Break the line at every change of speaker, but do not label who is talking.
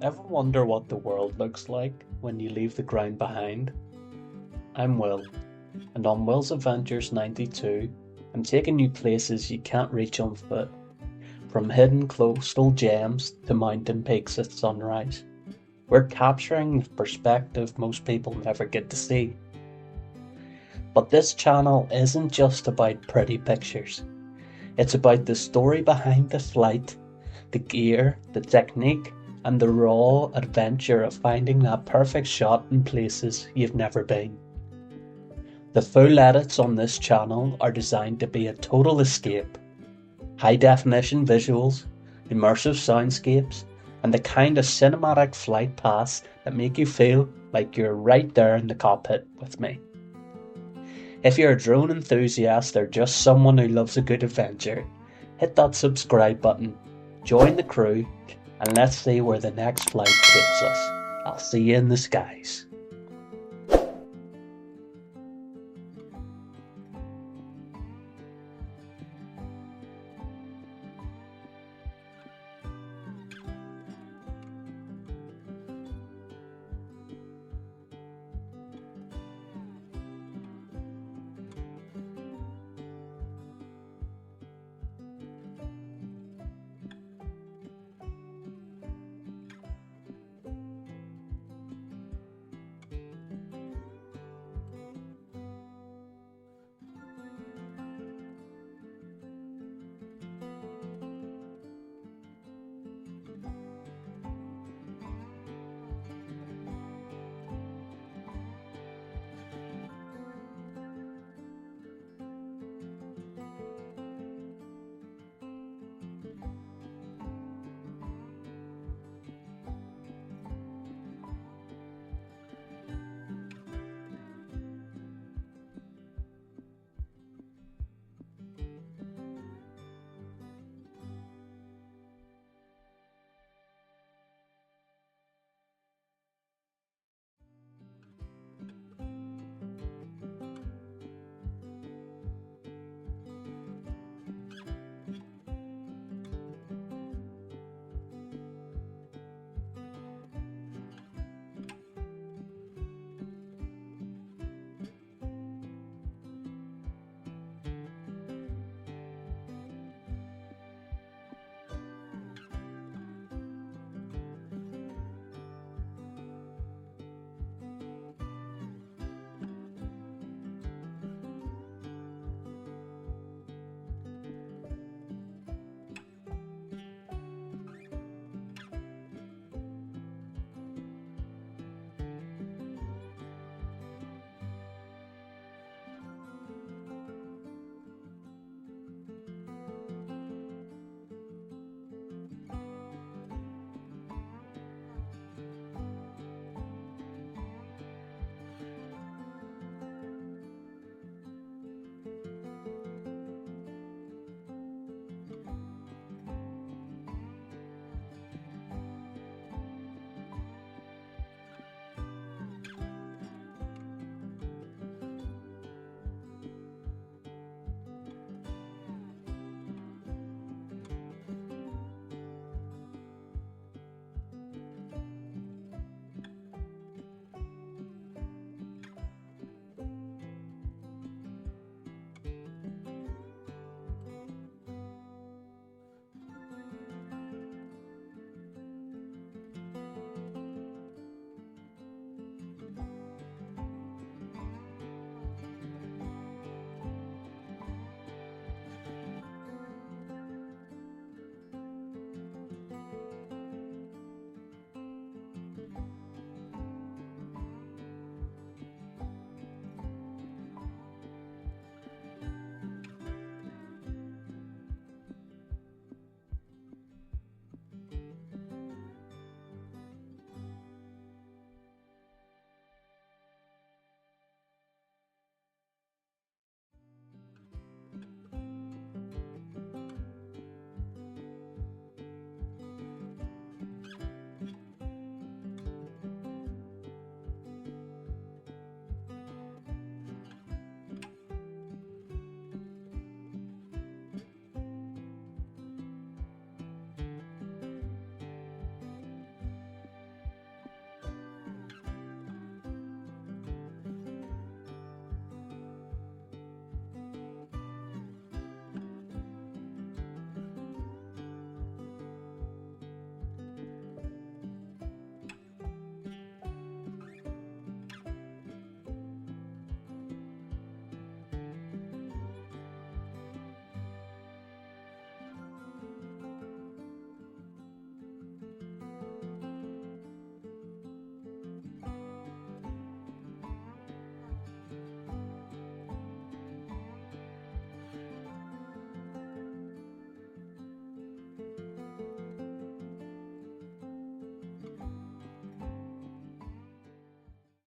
Ever wonder what the world looks like when you leave the ground behind? I'm Will, and on Will's Adventures 92, I'm taking you places you can't reach on foot, from hidden coastal gems to mountain peaks at sunrise. We're capturing the perspective most people never get to see. But this channel isn't just about pretty pictures. It's about the story behind the flight, the gear, the technique, and the raw adventure of finding that perfect shot in places you've never been. The full edits on this channel are designed to be a total escape. High definition visuals, immersive soundscapes, and the kind of cinematic flight paths that make you feel like you're right there in the cockpit with me. If you're a drone enthusiast or just someone who loves a good adventure, hit that subscribe button, join the crew, and let's see where the next flight takes us. I'll see you in the skies.